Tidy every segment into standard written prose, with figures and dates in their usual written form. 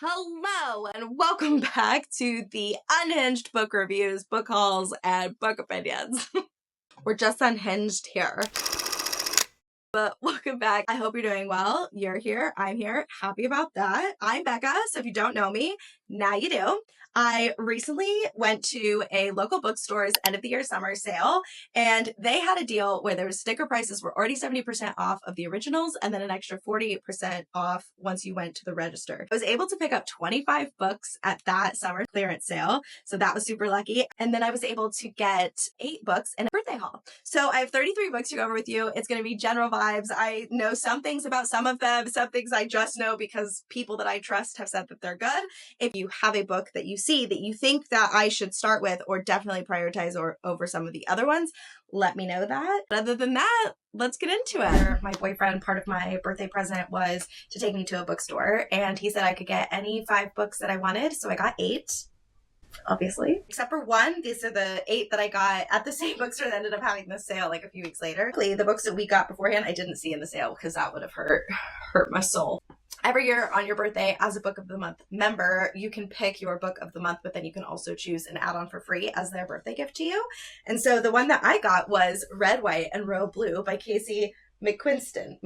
Hello and welcome back to the Unhinged Book Reviews, Book Hauls, and Book Opinions. We're just unhinged here. But welcome back. I hope you're doing well. You're here. I'm here. Happy about that. I'm Becca, so if you don't know me, now you do. I recently went to a local bookstore's end of the year summer sale, and they had a deal where their sticker prices were already 70% off of the originals and then an extra 40% off once you went to the register. I was able to pick up 25 books at that summer clearance sale, so that was super lucky. And then I was able to get 8 books in a birthday haul. So I have 33 books to go over with you. It's going to be general vibes. I know some things about some of them, some things I just know because people that I trust have said that they're good. If you have a book that you see that you think that I should start with or definitely prioritize over some of the other ones, let me know that. But other than that, let's get into it. My boyfriend, part of my birthday present was to take me to a bookstore, and he said I could get any 5 books that I wanted, so I got 8. Obviously. Except for one, these are the 8 that I got at the same bookstore that ended up having the sale like a few weeks later. The books that we got beforehand, I didn't see in the sale because that would have hurt my soul. Every year on your birthday, as a Book of the Month member, you can pick your Book of the Month, but then you can also choose an add-on for free as their birthday gift to you. And so the one that I got was Red, White, and Royal Blue by Kasie, McQuiston.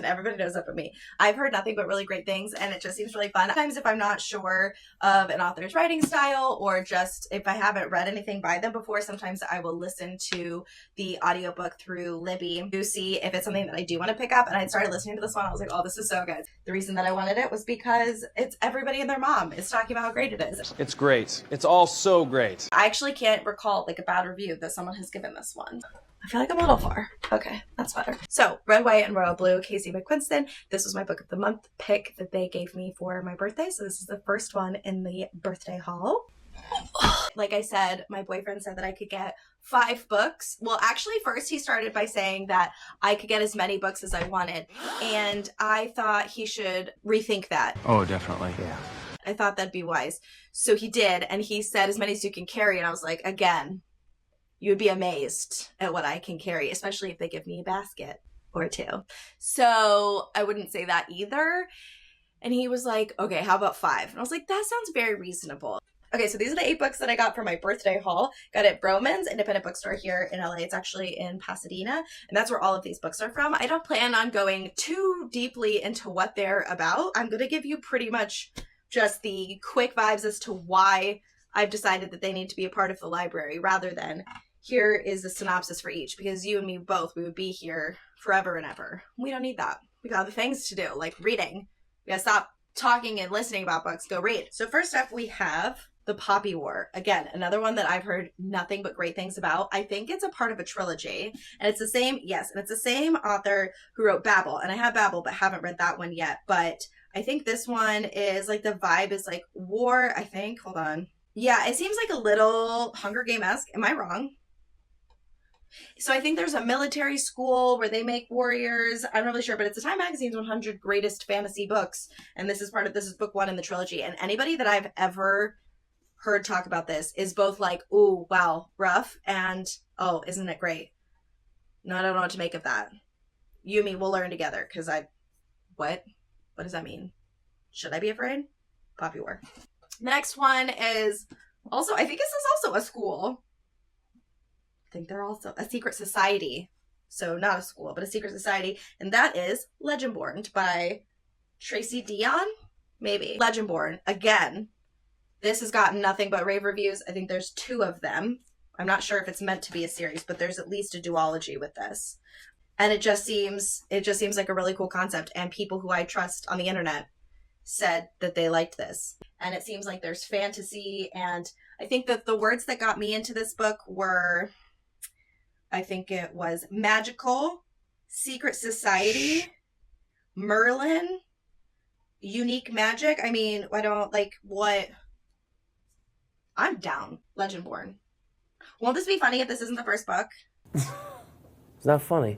Everybody knows that but me. I've heard nothing but really great things, and it just seems really fun. Sometimes if I'm not sure of an author's writing style, or just if I haven't read anything by them before, sometimes I will listen to the audiobook through Libby to see if it's something that I do want to pick up. And I started listening to this one. I was like, oh, this is so good. The reason that I wanted it was because it's everybody and their mom is talking about how great it is. It's great. It's all so great. I actually can't recall like a bad review that someone has given this one. I feel like I'm a little far. Okay, that's better. So, Red, White, and Royal Blue, Kasie McQuiston. This was my Book of the Month pick that they gave me for my birthday. So this is the first one in the birthday haul. Like I said, my boyfriend said that I could get 5 books. Well, actually, first he started by saying that I could get as many books as I wanted. And I thought he should rethink that. Oh, definitely. Yeah. I thought that'd be wise. So he did, and he said as many as you can carry. And I was like, again, you would be amazed at what I can carry, especially if they give me a basket or 2. So I wouldn't say that either. And he was like, okay, how about 5? And I was like, that sounds very reasonable. Okay, so these are the 8 books that I got for my birthday haul. Got it at Broman's independent bookstore here in LA. It's actually in Pasadena, and that's where all of these books are from. I don't plan on going too deeply into what they're about. I'm going to give you pretty much just the quick vibes as to why I've decided that they need to be a part of the library, rather than here is the synopsis for each, because you and me both, we would be here forever and ever. We don't need that. We got other things to do, like reading. We gotta stop talking and listening about books, go read. So first up we have The Poppy War. Again, another one that I've heard nothing but great things about. I think it's a part of a trilogy, and it's the same, yes, and it's the same author who wrote Babel, and I have Babel but haven't read that one yet, but I think this one is like, the vibe is like war, I think. Hold on. Yeah, it seems like a little Hunger Game-esque. Am I wrong? So I think there's a military school where they make warriors. I'm not really sure, but it's the Time Magazine's 100 greatest fantasy books. And this is book 1 in the trilogy. And anybody that I've ever heard talk about this is both like, ooh, wow, rough, and oh, isn't it great? No, I don't know what to make of that. You and me, we'll learn together, because what does that mean? Should I be afraid? Poppy War. The next one is also, I think this is also a school. I think they're also a secret society. So not a school, but a secret society. And that is Legendborn by Tracy Deonn? Maybe. Legendborn. Again, this has gotten nothing but rave reviews. I think there's 2 of them. I'm not sure if it's meant to be a series, but there's at least a duology with this. And it just seems like a really cool concept. And people who I trust on the internet said that they liked this. And it seems like there's fantasy. And I think that the words that got me into this book were, I think it was magical, secret society, Merlin, unique magic. I mean, I don't like what. I'm down. Legendborn. Won't this be funny if this isn't the first book? It's not funny.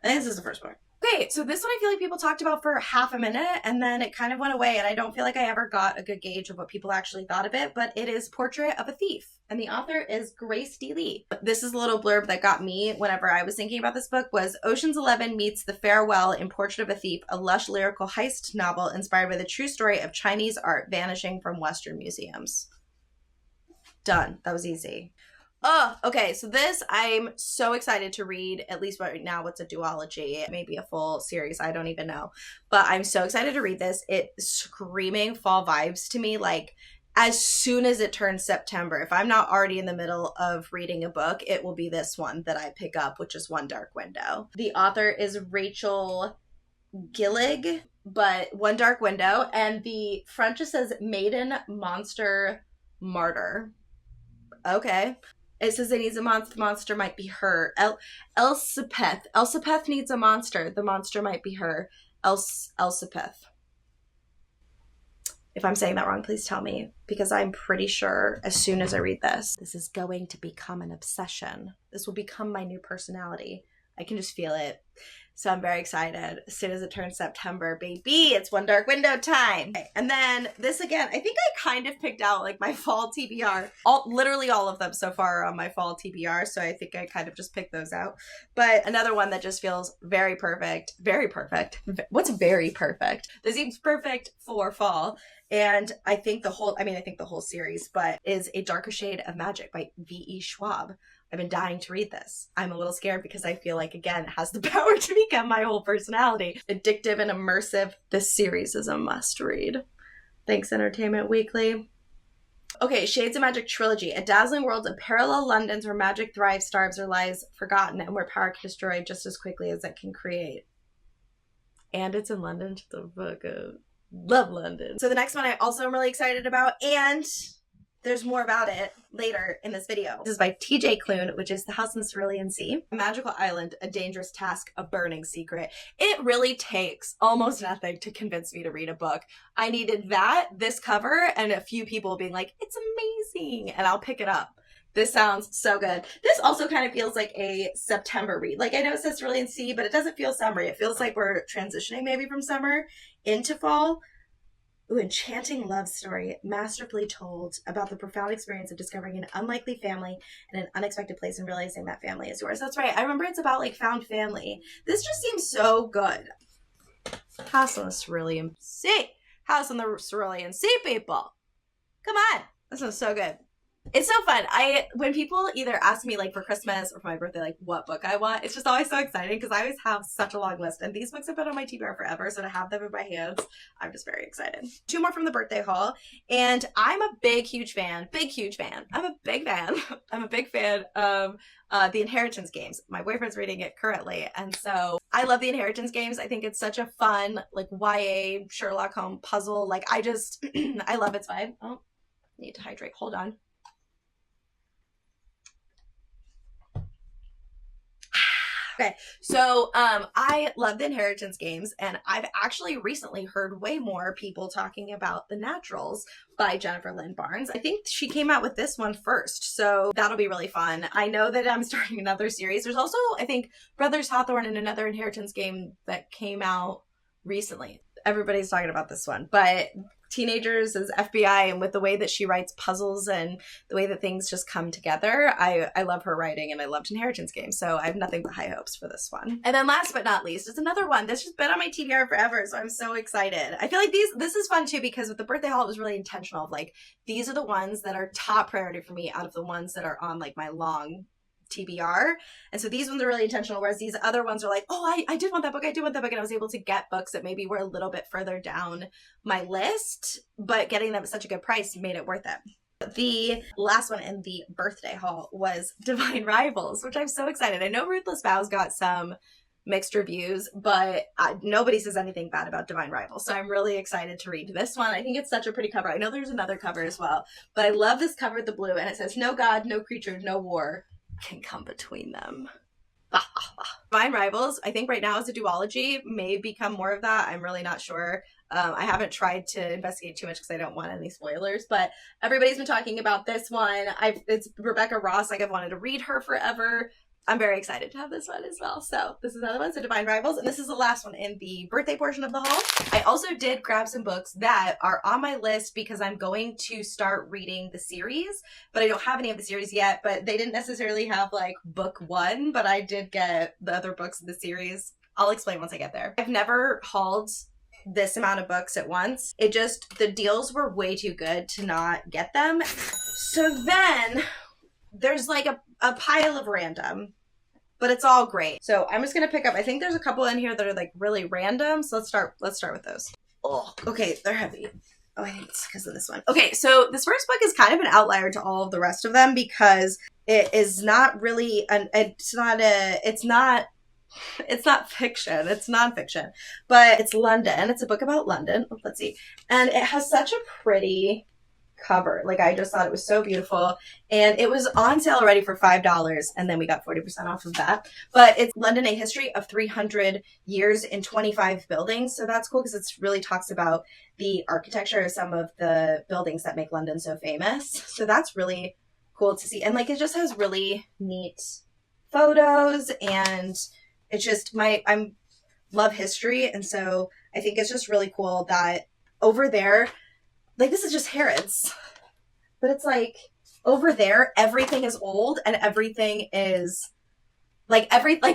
I think this is the first book. Okay, so this one I feel like people talked about for half a minute and then it kind of went away, and I don't feel like I ever got a good gauge of what people actually thought of it, but it is Portrait of a Thief, and the author is Grace D. Lee. This is a little blurb that got me whenever I was thinking about this book was Ocean's 11 meets The Farewell in Portrait of a Thief, a lush lyrical heist novel inspired by the true story of Chinese art vanishing from Western museums. Done. That was easy. Oh, okay. So this I'm so excited to read, at least right now it's a duology. It may be a full series. I don't even know. But I'm so excited to read this. It's screaming fall vibes to me. Like as soon as it turns September, if I'm not already in the middle of reading a book, it will be this one that I pick up, which is One Dark Window. The author is Rachel Gillig, but One Dark Window. And the front just says Maiden Monster Martyr. Okay. It says it needs a monster. The monster might be her. Elsipeth. Elsipeth needs a monster. The monster might be her. Elsipeth. If I'm saying that wrong, please tell me, because I'm pretty sure as soon as I read this, this is going to become an obsession. This will become my new personality. I can just feel it. So I'm very excited. As soon as it turns September, baby, it's One Dark Window time. Okay. And then this again, I think I kind of picked out like my fall TBR. Literally all of them so far are on my fall TBR. So I think I kind of just picked those out. But another one that just feels very perfect. Very perfect. What's very perfect? This seems perfect for fall. And I think the whole series, but is A Darker Shade of Magic by V.E. Schwab. I've been dying to read this. I'm a little scared because I feel like, again, it has the power to become my whole personality. Addictive and immersive. This series is a must read. Thanks, Entertainment Weekly. Okay, Shades of Magic Trilogy. A dazzling world of parallel Londons where magic thrives, starves, or lies forgotten, and where power can destroy just as quickly as it can create. And it's in London. The fuck up. Love London. So the next one I also am really excited about, and there's more about it later in this video. This is by T.J. Klune, which is The House in the Cerulean Sea. A magical island, a dangerous task, a burning secret. It really takes almost nothing to convince me to read a book. I needed that, this cover, and a few people being like, it's amazing, and I'll pick it up. This sounds so good. This also kind of feels like a September read. Like I know it says Cerulean Sea, but it doesn't feel summery. It feels like we're transitioning maybe from summer into fall. Ooh, enchanting love story, masterfully told about the profound experience of discovering an unlikely family in an unexpected place and realizing that family is yours. That's right. I remember it's about like found family. This just seems so good. House on the Cerulean Sea. House on the Cerulean Sea, people. Come on. This is so good. It's so fun. When people either ask me like for Christmas or for my birthday, like what book I want, it's just always so exciting because I always have such a long list, and these books have been on my TBR forever, so to have them in my hands, I'm just very excited. Two more from the birthday haul, and I'm a huge fan. I'm a big fan of The Inheritance Games. My boyfriend's reading it currently, and so I love The Inheritance Games. I think it's such a fun like YA Sherlock Holmes puzzle. Like I just I love its vibe. Oh, need to hydrate. Hold on. Okay, so I love The Inheritance Games, and I've actually recently heard way more people talking about The Naturals by Jennifer Lynn Barnes. I think she came out with this one first, so that'll be really fun. I know that I'm starting another series. There's also, I think, Brothers Hawthorne and another Inheritance game that came out recently. Everybody's talking about this one, but teenagers as FBI, and with the way that she writes puzzles and the way that things just come together, I love her writing, and I loved Inheritance Games, so I have nothing but high hopes for this one. And then last but not least is another one that's just been on my TBR forever, so I'm so excited. I feel like this is fun too, because with the birthday haul it was really intentional of like, these are the ones that are top priority for me out of the ones that are on like my long TBR. And so these ones are really intentional, whereas these other ones are like, oh, I did want that book, and I was able to get books that maybe were a little bit further down my list, but getting them at such a good price made it worth it. The last one in the birthday haul was Divine Rivals, which I'm so excited. I know Ruthless Vows got some mixed reviews, but nobody says anything bad about Divine Rivals, so I'm really excited to read this one. I think it's such a pretty cover. I know there's another cover as well, but I love this cover with the blue, and it says, no god, no creature, no war can come between them. Divine Rivals, I think right now is a duology, may become more of that. I'm really not sure. I haven't tried to investigate too much because I don't want any spoilers, but everybody's been talking about this one. It's Rebecca Ross. Like I've wanted to read her forever. I'm very excited to have this one as well. So this is another one, so Divine Rivals, and this is the last one in the birthday portion of the haul. I also did grab some books that are on my list because I'm going to start reading the series, but I don't have any of the series yet, but they didn't necessarily have like book 1, but I did get the other books in the series. I'll explain once I get there. I've never hauled this amount of books at once. It just, the deals were way too good to not get them. So then there's like a pile of random, but it's all great. So I'm just gonna pick up, I think there's a couple in here that are like really random. So let's start with those. Oh, okay, they're heavy. Oh, I think it's because of this one. Okay, so this first book is kind of an outlier to all of the rest of them because it is not really it's not fiction, it's nonfiction, but it's London. It's a book about London. Let's see. And it has such a pretty cover. Like, I just thought it was so beautiful, and it was on sale already for $5, and then we got 40% off of that. But it's London, a history of 300 years in 25 buildings, so that's cool because it really talks about the architecture of some of the buildings that make London so famous. So that's really cool to see, and like it just has really neat photos, and it's just I love history, and so I think it's just really cool that over there, like, this is just Harrods, but it's like over there everything is old and everything is like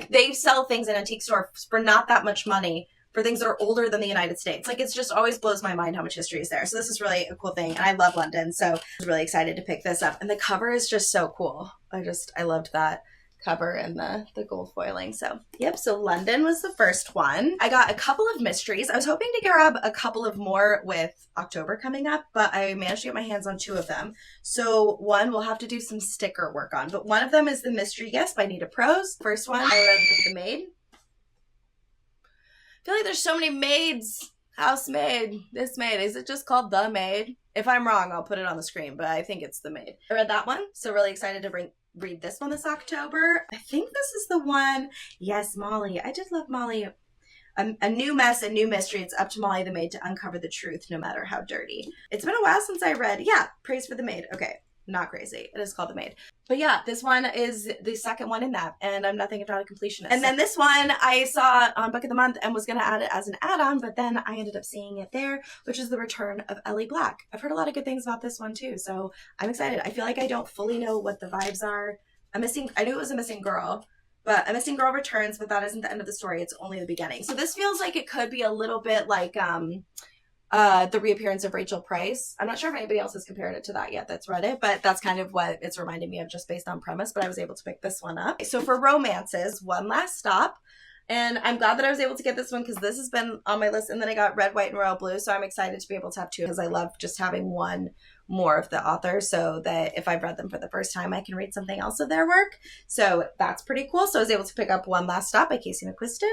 they sell things in antique store for not that much money for things that are older than the United States. Like, it's just always blows my mind how much history is there. So this is really a cool thing, and I love London, so I was really excited to pick this up. And the cover is just so cool. I loved that cover and the gold foiling. So yep, so London was the first one. I got a couple of mysteries. I was hoping to grab a couple of more with October coming up, but I managed to get my hands on 2 of them. So one we'll have to do some sticker work on, but one of them is The Mystery Guest by Nita Prose. First one, I read The Maid. I feel like there's so many maids. Housemaid, this maid. Is it just called The Maid? If I'm wrong, I'll put it on the screen, but I think it's The Maid. I read that one, so really excited to read this one this October. I think this is the one. Yes, Molly. I did love Molly. A new mess, a new mystery. It's up to Molly the maid to uncover the truth, no matter how dirty. It's been a while since I read. Yeah, Praise for the Maid. Okay, not crazy. It is called The Maid. But yeah, this one is the second one in that, and I'm nothing if not a completionist. And then this one I saw on Book of the Month and was going to add it as an add-on, but then I ended up seeing it there, which is The Return of Ellie Black. I've heard a lot of good things about this one too, so I'm excited. I feel like I don't fully know what the vibes are. I knew it was a missing girl, but a missing girl returns, but that isn't the end of the story. It's only the beginning. So this feels like it could be a little bit like the reappearance of Rachel Price. I'm not sure if anybody else has compared it to that yet that's read it, but that's kind of what it's reminding me of just based on premise, but I was able to pick this one up. So for romances, One Last Stop. And I'm glad that I was able to get this one because this has been on my list, and then I got Red, White, and Royal Blue, so I'm excited to be able to have 2 because I love just having one more of the author so that if I've read them for the first time, I can read something else of their work. So that's pretty cool. So I was able to pick up One Last Stop by Kasie McQuiston.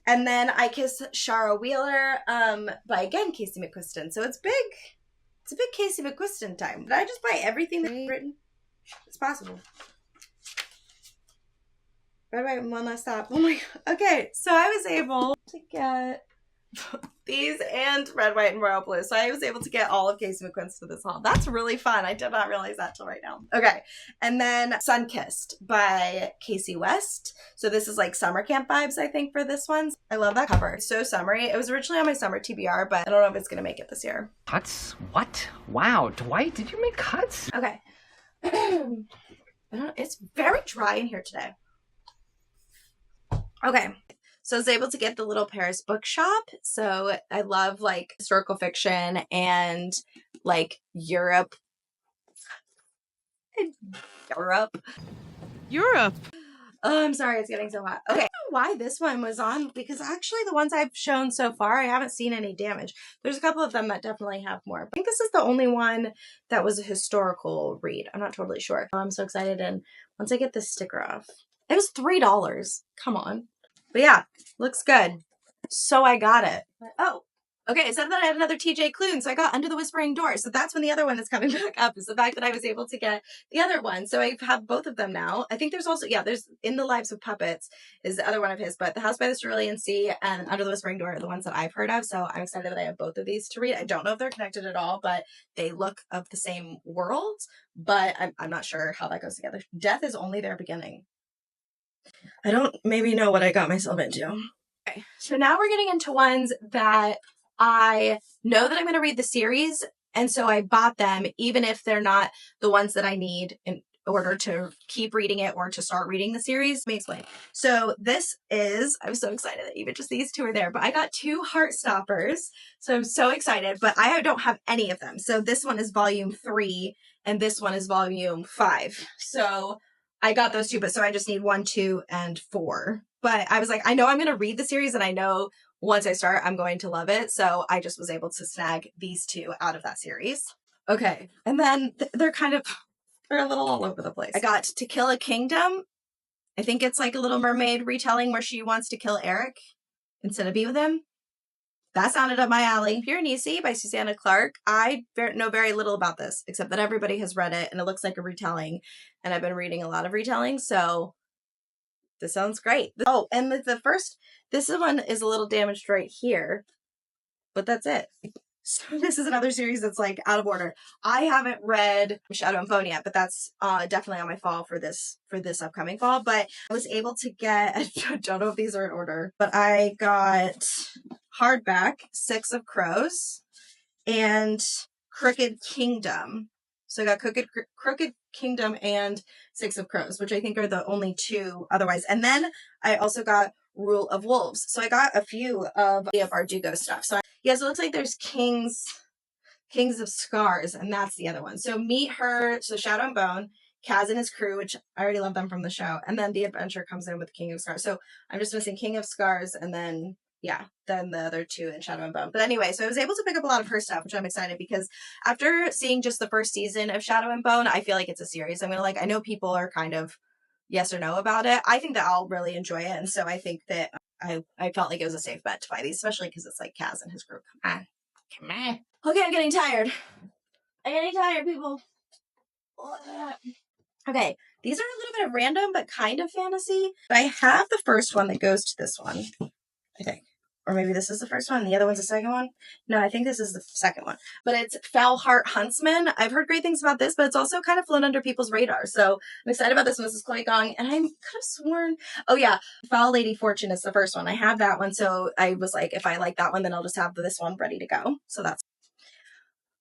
And then I Kiss Shara Wheeler by, again, Kasie McQuiston. So it's big. It's a big Kasie McQuiston time. Did I just buy everything they've written? It's possible. Red, White, and One Last Stop. Oh my god. Okay, so I was able to get these and Red, White, and Royal Blue. So I was able to get all of Kasie McQuiston for this haul. That's really fun. I did not realize that till right now. Okay, and then Sunkissed by Kasie West. So this is like summer camp vibes, I think, for this one. I love that cover. It's so summery. It was originally on my summer TBR, but I don't know if it's going to make it this year. Cuts? What? Wow, Dwight, did you make cuts? Okay. It's very dry in here today. Okay, so I was able to get the Little Paris Bookshop. So I love like historical fiction and like Europe. Oh, I'm sorry, it's getting so hot. Okay, I don't know why this one was on, because actually the ones I've shown so far, I haven't seen any damage. There's a couple of them that definitely have more. But I think this is the only one that was a historical read. I'm not totally sure. I'm so excited, and once I get this sticker off. It was $3. Come on. But yeah, looks good. So I got it. Oh, Okay, I said that I had another TJ Klune, so I got Under the Whispering Door. So that's when the other one is coming back up, is the fact that I was able to get the other one. So I have both of them now. I think there's also, there's In the Lives of Puppets is the other one of his, but The House by the Cerulean Sea and Under the Whispering Door are the ones that I've heard of. So I'm excited that I have both of these to read. I don't know if they're connected at all, but they look of the same world, but I'm not sure how that goes together. Death is only their beginning. I don't maybe know what I got myself into. Okay, so now we're getting into ones that I know that I'm going to read the series, and so I bought them, even if they're not the ones that I need in order to keep reading it or to start reading the series. Let me explain. So this is, I'm so excited that even just these two are there, but I got 2 Heartstoppers, so I'm so excited, but I don't have any of them. So this one is volume 3, and this one is volume 5. So I got those 2, but so I just need 1, 2, and 4. But I was like, I know I'm going to read the series, and I know once I start, I'm going to love it. So I just was able to snag these 2 out of that series. Okay. And then they're a little all over the place. I got To Kill a Kingdom. I think it's like a Little Mermaid retelling where she wants to kill Eric instead of be with him. That sounded up my alley. Piranesi by Susanna Clarke. I know very little about this, except that everybody has read it, and it looks like a retelling. And I've been reading a lot of retellings, so this sounds great. Oh, and this one is a little damaged right here, but that's it. So this is another series that's like out of order. I haven't read Shadow and Bone yet, but that's definitely on my fall for this upcoming fall. But I was able to get, I don't know if these are in order, but I got hardback 6 of Crows and Crooked Kingdom. So I got Crooked Kingdom and 6 of Crows, which I think are the only 2 otherwise. And then I also got Rule of Wolves. So I got a few of Bardugo stuff. So it looks like there's Kings of Scars, and that's the other one. So Meet Her, so Shadow and Bone, Kaz and his crew, which I already love them from the show. And then The Adventure comes in with King of Scars. So I'm just missing King of Scars, and then then the other 2 in Shadow and Bone. But anyway, so I was able to pick up a lot of her stuff, which I'm excited because after seeing just the first season of Shadow and Bone, I feel like it's a series I'm gonna I know people are kind of yes or no about it. I think that I'll really enjoy it, and so I think that I felt like it was a safe bet to buy these, especially because it's like Kaz and his group. Come on. Okay, I'm getting tired. People. Okay, these are a little bit of random, but kind of fantasy. But I have the first one that goes to this one, I think. Or maybe this is the first one and the other one's the second one. No, I think this is the second one. But it's Foul Heart Huntsman. I've heard great things about this, but it's also kind of flown under people's radar. So I'm excited about this one. This is Chloe Gong. And I could have sworn, Foul Lady Fortune is the first one. I have that one. So I was like, if I like that one, then I'll just have this one ready to go. So that's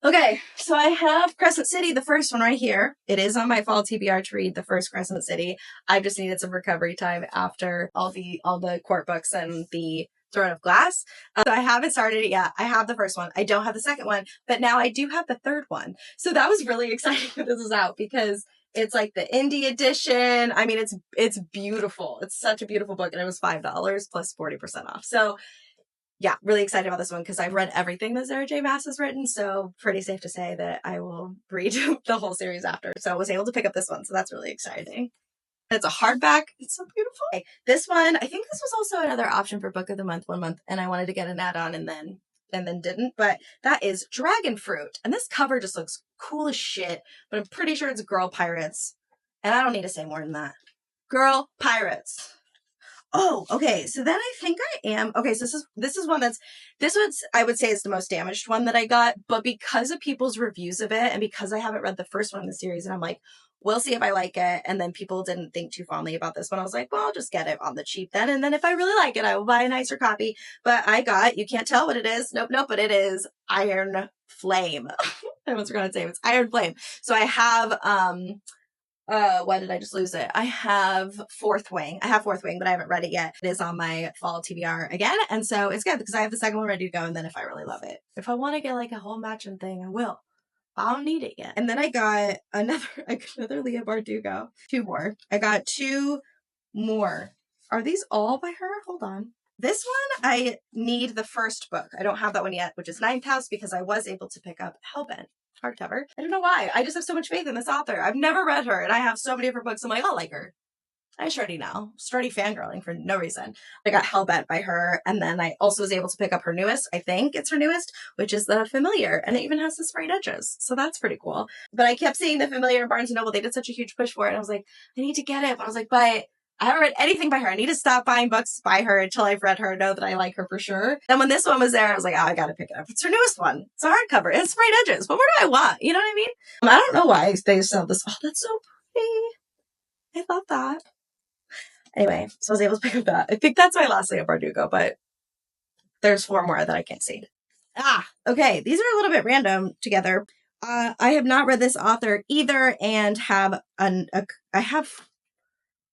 okay. So I have Crescent City, the first one right here. It is on my fall TBR to read, the first Crescent City. I just needed some recovery time after all the court books and the Throne of Glass. So I haven't started it yet. I have the first one. I don't have the second one, but now I do have the third one. So that was really exciting that this is out because it's like the indie edition. I mean, it's beautiful. It's such a beautiful book, and it was $5 plus 40% off. So yeah, really excited about this one because I've read everything that Sarah J. Maas has written, so pretty safe to say that I will read the whole series after. So I was able to pick up this one, so that's really exciting. It's a hardback. It's so beautiful. Okay, this one, I think this was also another option for Book of the Month one month, and I wanted to get an add-on and then didn't, but that is Dragon Fruit. And this cover just looks cool as shit, but I'm pretty sure it's Girl Pirates. And I don't need to say more than that. Girl Pirates. Oh, okay. So then I think I am. Okay, so this one's I would say is the most damaged one that I got, but because of people's reviews of it and because I haven't read the first one in the series, and I'm like, we'll see if I like it. And then people didn't think too fondly about this one. I was like, well, I'll just get it on the cheap then. And then if I really like it, I will buy a nicer copy. But I got, you can't tell what it is. Nope, but it is Iron Flame. I was going to say it's Iron Flame. So I have, why did I just lose it? I have Fourth Wing, but I haven't read it yet. It is on my fall TBR again. And so it's good because I have the second one ready to go. And then if I really love it, if I want to get like a whole matching thing, I will. I don't need it yet. And then I got another Leigh Bardugo. 2 more. I got 2 more. Are these all by her? Hold on. This one, I need the first book. I don't have that one yet, which is Ninth House, because I was able to pick up Hellbent hardcover. I don't know why. I just have so much faith in this author. I've never read her, and I have so many of her books. I'm like, I'll like her. I should already know. Just already fangirling for no reason. I got hell-bent by her, and then I also was able to pick up her newest, I think it's her newest, which is the Familiar, and it even has the sprayed edges, so that's pretty cool. But I kept seeing the Familiar in Barnes & Noble. They did such a huge push for it, and I was like, I need to get it. But I was like, but I haven't read anything by her. I need to stop buying books by her until I've read her, know that I like her for sure. Then when this one was there, I was like, oh, I gotta pick it up. It's her newest one. It's a hardcover. It's sprayed edges. What more do I want? You know what I mean? I don't know why they sell this. Oh, that's so pretty. I love that. Anyway, so I was able to pick up that. I think that's my last thing at Bardugo, but there's 4 more that I can't see. Okay. These are a little bit random together. I have not read this author either, and I have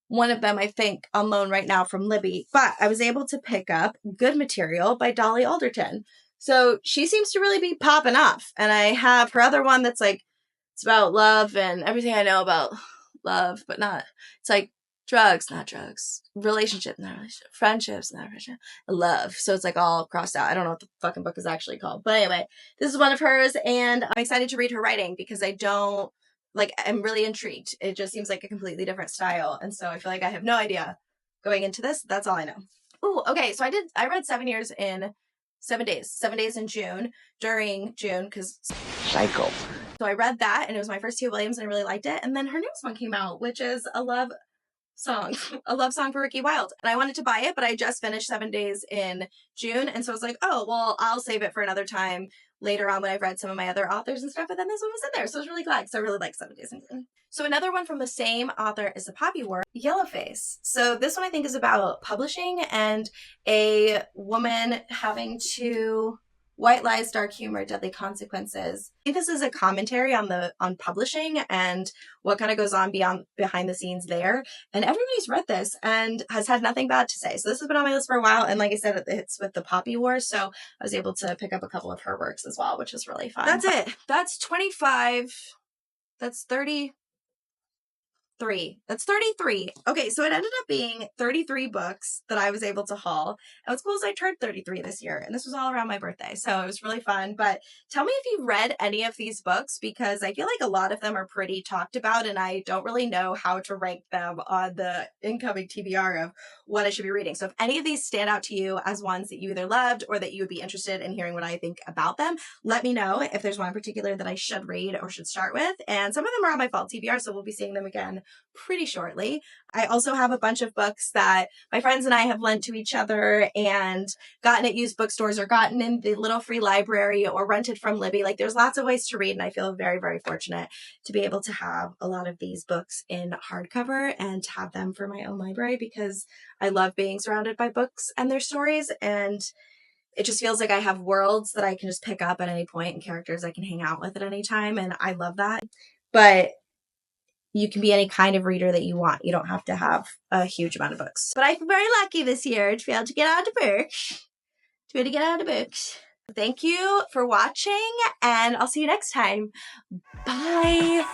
one of them, I think, on loan right now from Libby, but I was able to pick up Good Material by Dolly Alderton. So she seems to really be popping off. And I have her other one that's like, it's about love and everything I know about love, but not, it's like drugs, not drugs, relationship, not relationship, friendships, not friendship, love. So it's like all crossed out. I don't know what the fucking book is actually called. But anyway, this is one of hers, and I'm excited to read her writing because I'm really intrigued. It just seems like a completely different style. And so I feel like I have no idea going into this. That's all I know. Ooh, okay. So I read 7 years in 7 days. 7 days in June, during June, because Psycho. So I read that, and it was my first Tia Williams, and I really liked it. And then her newest one came out, which is a love song for Ricky Wilde. And I wanted to buy it, but I just finished 7 days in June. And so I was like, oh, well, I'll save it for another time later on when I've read some of my other authors and stuff. But then this one was in there. So I was really glad because I really like 7 days in June. So another one from the same author is The Poppy War, Yellowface. So this one I think is about publishing and a woman having to white lies, dark humor, deadly consequences. I think this is a commentary on publishing and what kind of goes on behind the scenes there. And everybody's read this and has had nothing bad to say. So this has been on my list for a while. And like I said, it's with The Poppy War. So I was able to pick up a couple of her works as well, which is really fun. That's it. That's 25. That's 33. That's 33. Okay, so it ended up being 33 books that I was able to haul. And what's cool is I turned 33 this year, and this was all around my birthday, so it was really fun. But tell me if you've read any of these books, because I feel like a lot of them are pretty talked about, and I don't really know how to rank them on the incoming TBR of what I should be reading. So if any of these stand out to you as ones that you either loved or that you would be interested in hearing what I think about them, let me know if there's one in particular that I should read or should start with. And some of them are on my fall TBR, so we'll be seeing them again pretty shortly. I also have a bunch of books that my friends and I have lent to each other and gotten at used bookstores or gotten in the little free library or rented from Libby. Like, there's lots of ways to read, and I feel very, very fortunate to be able to have a lot of these books in hardcover and to have them for my own library, because I love being surrounded by books and their stories, and it just feels like I have worlds that I can just pick up at any point and characters I can hang out with at any time, and I love that. But you can be any kind of reader that you want. You don't have to have a huge amount of books. But I've been very lucky this year to be able to get out of books. Thank you for watching, and I'll see you next time. Bye.